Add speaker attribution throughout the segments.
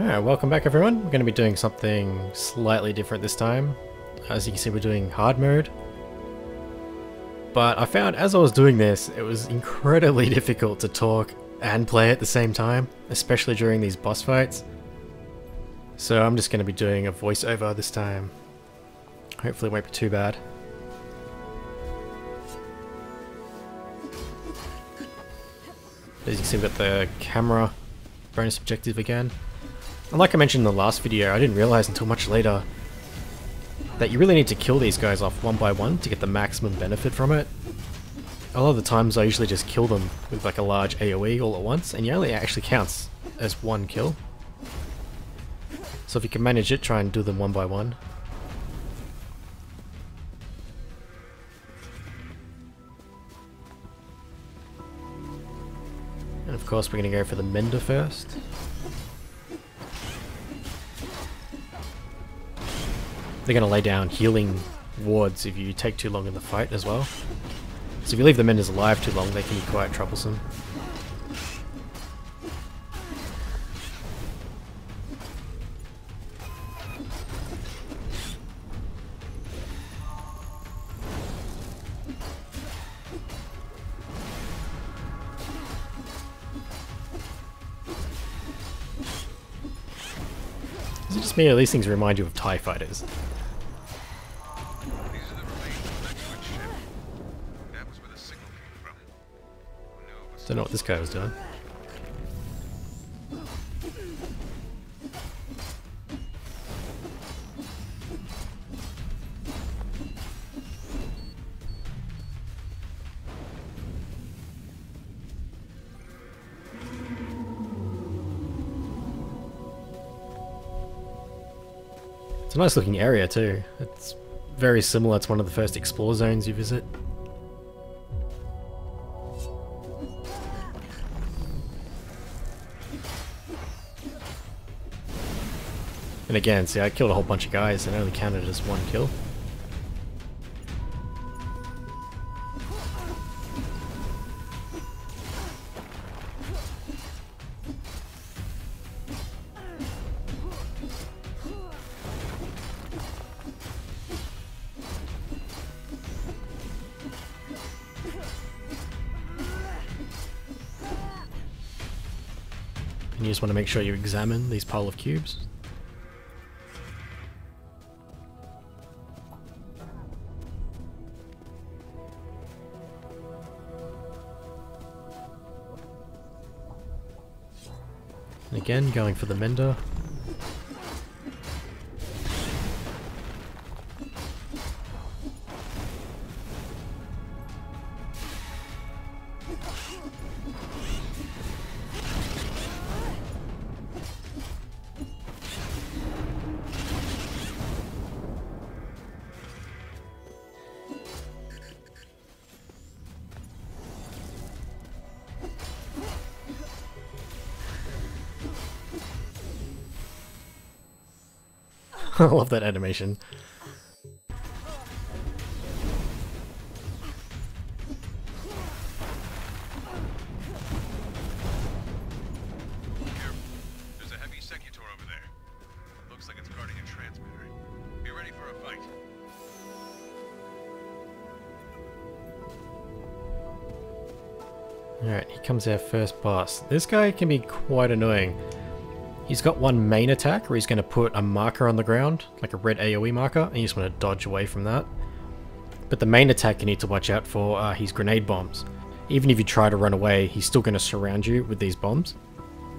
Speaker 1: Alright, welcome back everyone. We're going to be doing something slightly different this time. As you can see, we're doing hard mode. But I found as I was doing this, it was incredibly difficult to talk and play at the same time, especially during these boss fights. So I'm just going to be doing a voiceover this time. Hopefully it won't be too bad. As you can see, we've got the camera bonus objective again. And like I mentioned in the last video, I didn't realize until much later that you really need to kill these guys off one by one to get the maximum benefit from it. A lot of the times I usually just kill them with like a large AoE all at once, and it only actually counts as one kill. So if you can manage it, try and do them one by one. And of course we're going to go for the Mender first. They're going to lay down healing wards if you take too long in the fight as well. So if you leave the Menders alive too long, they can be quite troublesome. Is it just me or these things remind you of TIE fighters? Don't know what this guy was doing. It's a nice looking area too. It's very similar to one of the first explore zones you visit. And again, see, I killed a whole bunch of guys and it only counted as one kill. And you just want to make sure you examine these pile of cubes. And again, going for the Mender. I love that animation.
Speaker 2: There's a heavy secutor over there. Looks like it's guarding a transmitter. Be ready for a fight.
Speaker 1: Alright, here comes our first boss. This guy can be quite annoying. He's got one main attack where he's going to put a marker on the ground, like a red AoE marker, and you just want to dodge away from that. But the main attack you need to watch out for are his grenade bombs. Even if you try to run away, he's still going to surround you with these bombs.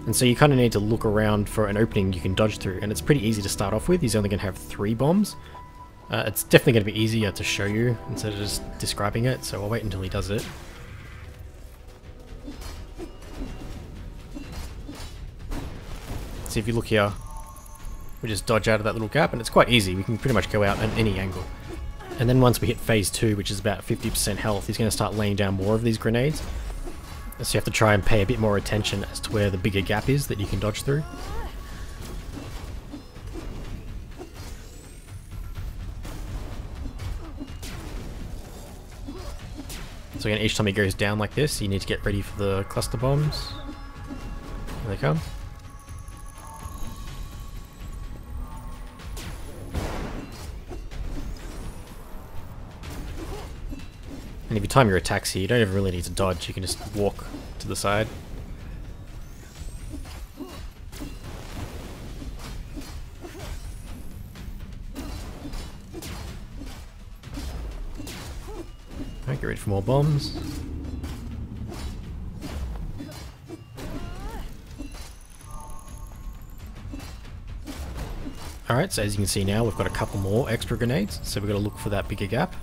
Speaker 1: And so you kind of need to look around for an opening you can dodge through, and it's pretty easy to start off with. He's only going to have 3 bombs. It's definitely going to be easier to show you instead of just describing it, so I'll wait until he does it. So if you look here, we just dodge out of that little gap, and it's quite easy. We can pretty much go out at any angle. And then once we hit phase 2, which is about 50% health, he's going to start laying down more of these grenades. So you have to try and pay a bit more attention as to where the bigger gap is that you can dodge through. So again, each time he goes down like this, you need to get ready for the cluster bombs. Here they come. And if you time your attacks here, you don't even really need to dodge, you can just walk to the side. Alright, get ready for more bombs. Alright, so as you can see now, we've got a couple more extra grenades, so we've got to look for that bigger gap.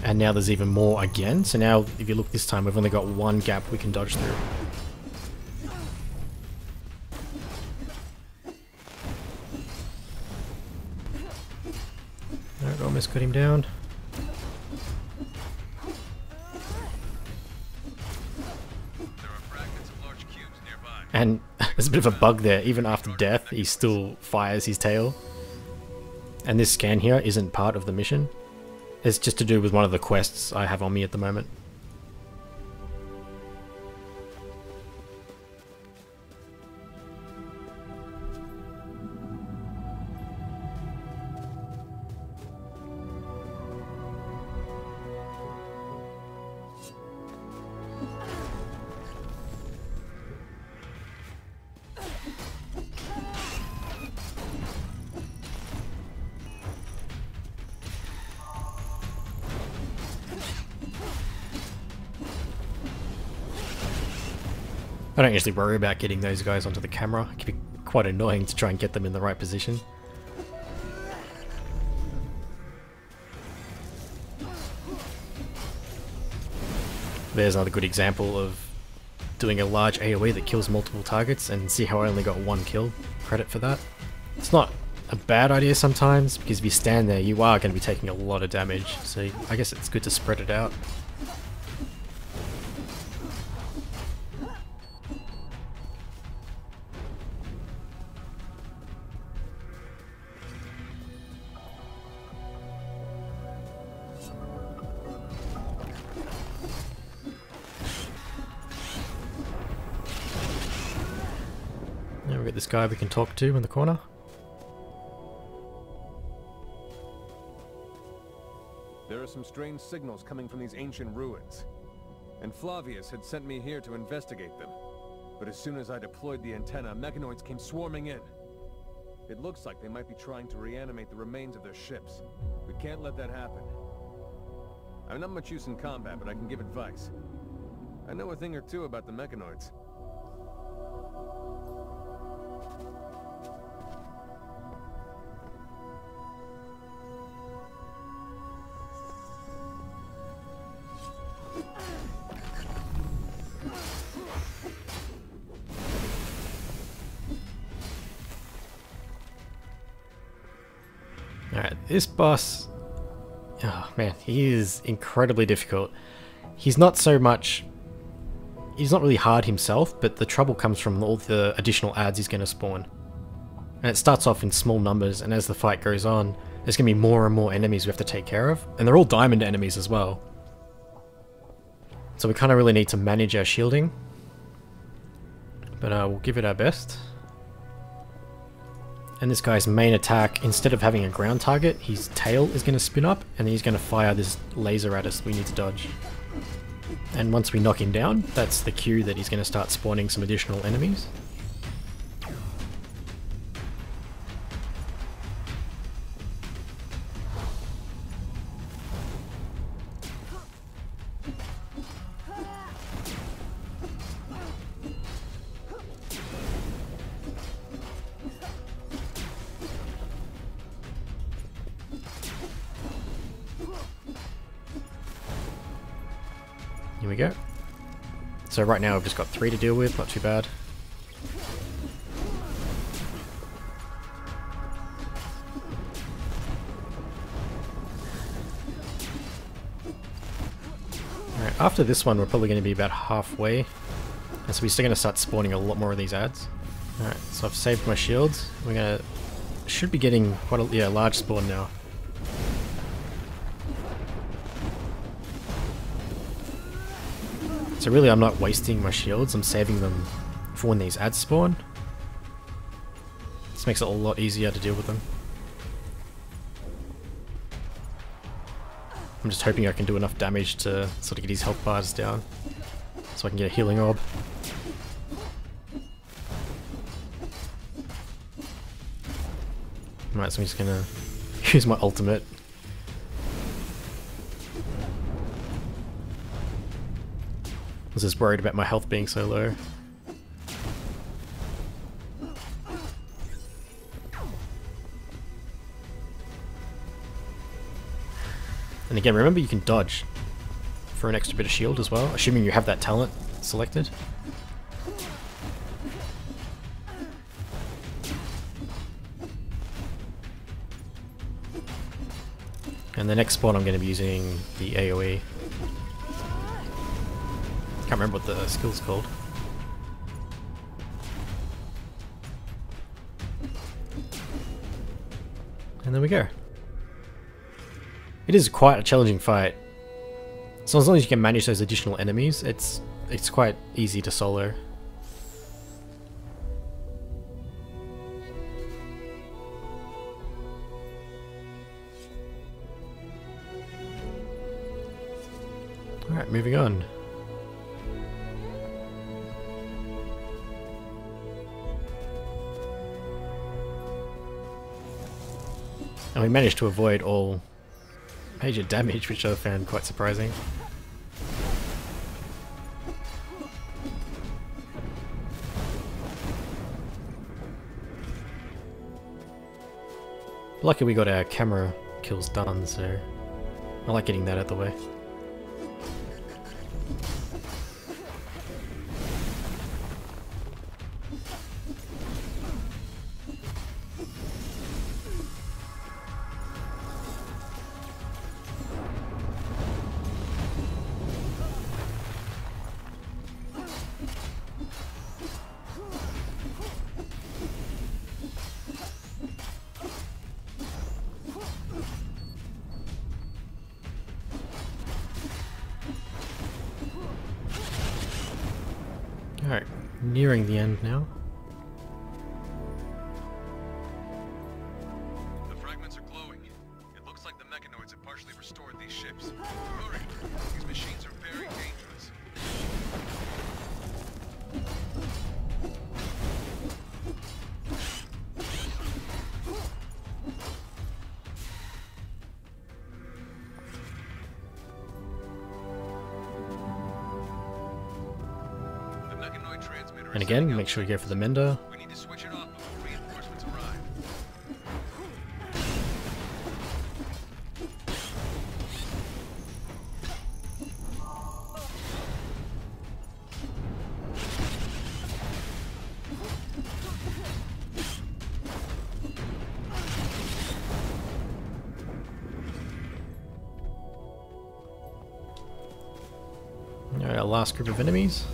Speaker 1: And now there's even more again, so now if you look this time, we've only got one gap we can dodge through. Alright, almost got him down. And there's a bit of a bug there, even after death he still fires his tail. And this scan here isn't part of the mission. It's just to do with one of the quests I have on me at the moment. I don't usually worry about getting those guys onto the camera. It can be quite annoying to try and get them in the right position. There's another good example of doing a large AoE that kills multiple targets, and see how I only got one kill. Credit for that. It's not a bad idea sometimes, because if you stand there you are going to be taking a lot of damage, so I guess it's good to spread it out. Now we've got this guy we can talk to in the corner.
Speaker 3: There are some strange signals coming from these ancient ruins, and Flavius had sent me here to investigate them. But as soon as I deployed the antenna, mechanoids came swarming in. It looks like they might be trying to reanimate the remains of their ships. We can't let that happen. I'm not much use in combat, but I can give advice. I know a thing or two about the mechanoids.
Speaker 1: Alright, this boss, oh man, he is incredibly difficult. He's not really hard himself, but the trouble comes from all the additional adds he's going to spawn. And it starts off in small numbers, and as the fight goes on, there's going to be more and more enemies we have to take care of, and they're all diamond enemies as well. So we kind of really need to manage our shielding, but we'll give it our best. And this guy's main attack, instead of having a ground target, his tail is going to spin up, and then he's going to fire this laser at us we need to dodge. And once we knock him down, that's the cue that he's going to start spawning some additional enemies. Here we go. So right now we've just got 3 to deal with, not too bad. Alright, after this one we're probably going to be about halfway. And so we're still going to start spawning a lot more of these adds. Alright, so I've saved my shields. We're going to... should be getting quite a large spawn now. So really I'm not wasting my shields, I'm saving them for when these adds spawn. This makes it a lot easier to deal with them. I'm just hoping I can do enough damage to sort of get his health bars down, so I can get a healing orb. Right, so I'm just gonna use my ultimate. I was just worried about my health being so low. And again, remember you can dodge for an extra bit of shield as well, assuming you have that talent selected. And the next spawn I'm going to be using the AoE. Can't remember what the skill's called. And there we go. It is quite a challenging fight. So as long as you can manage those additional enemies, it's quite easy to solo. Alright, moving on. And we managed to avoid all major damage, which I found quite surprising. Lucky we got our camera kills done, so I like getting that out of the way. Alright, nearing the end now.
Speaker 2: The fragments are glowing. It looks like the mechanoids have partially restored these ships. Hurry! These machines are very dangerous.
Speaker 1: And again, make sure you go for the mender.
Speaker 2: We need to switch it off before reinforcements arrive.
Speaker 1: Alright, our last group of enemies.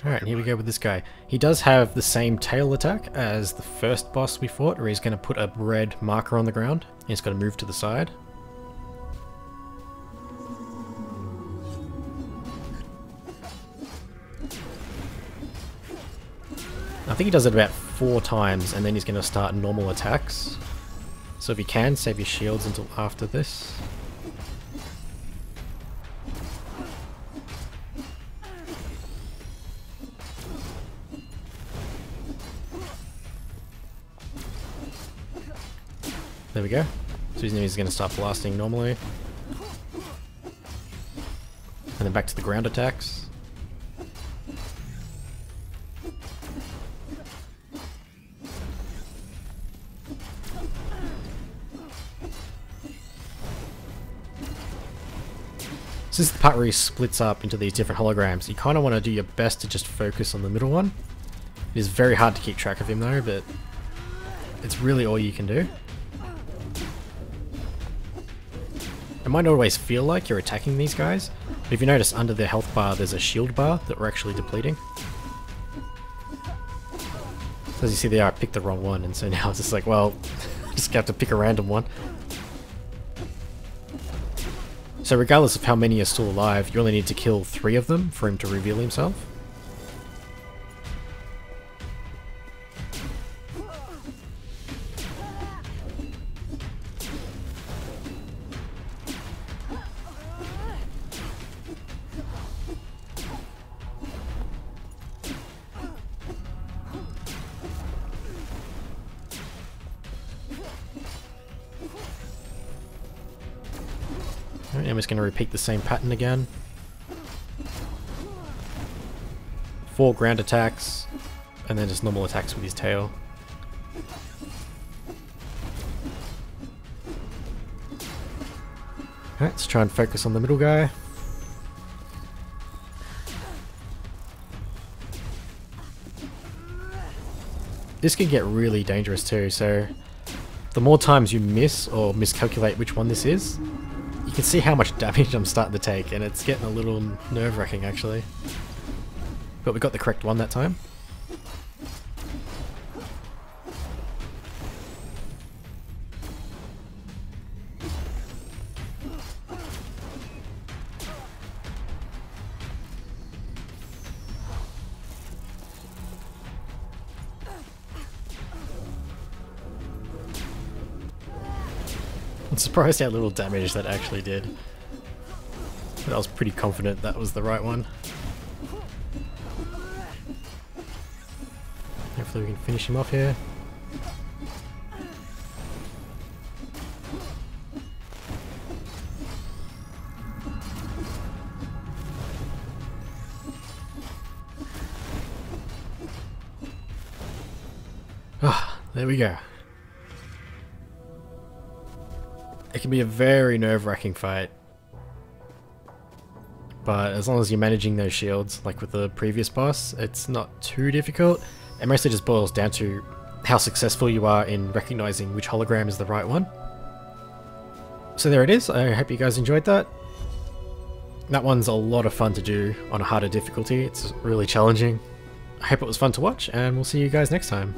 Speaker 1: Alright, here we go with this guy. He does have the same tail attack as the first boss we fought, where he's going to put a red marker on the ground. He's got to move to the side. I think he does it about 4 times, and then he's going to start normal attacks. So if you can, save your shields until after this. There we go. So he's going to start blasting normally. And then back to the ground attacks. So this is the part where he splits up into these different holograms. You kind of want to do your best to just focus on the middle one. It is very hard to keep track of him though, but it's really all you can do. It might not always feel like you're attacking these guys, but if you notice under their health bar there's a shield bar that we're actually depleting. So as you see there, I picked the wrong one, and so now it's just like, well, I just have to pick a random one. So regardless of how many are still alive, you only need to kill 3 of them for him to reveal himself. Alright, I'm just going to repeat the same pattern again. 4 ground attacks, and then just normal attacks with his tail. Alright, let's try and focus on the middle guy. This can get really dangerous too, so the more times you miss or miscalculate which one this is, you can see how much damage I'm starting to take, and it's getting a little nerve-wracking actually. But we got the correct one that time. I'm surprised how little damage that actually did. But I was pretty confident that was the right one. Hopefully we can finish him off here. Ah, there we go. It can be a very nerve-wracking fight, but as long as you're managing those shields, like with the previous boss, it's not too difficult. It mostly just boils down to how successful you are in recognizing which hologram is the right one. So there it is. I hope you guys enjoyed that. That one's a lot of fun to do on a harder difficulty. It's really challenging. I hope it was fun to watch, and we'll see you guys next time.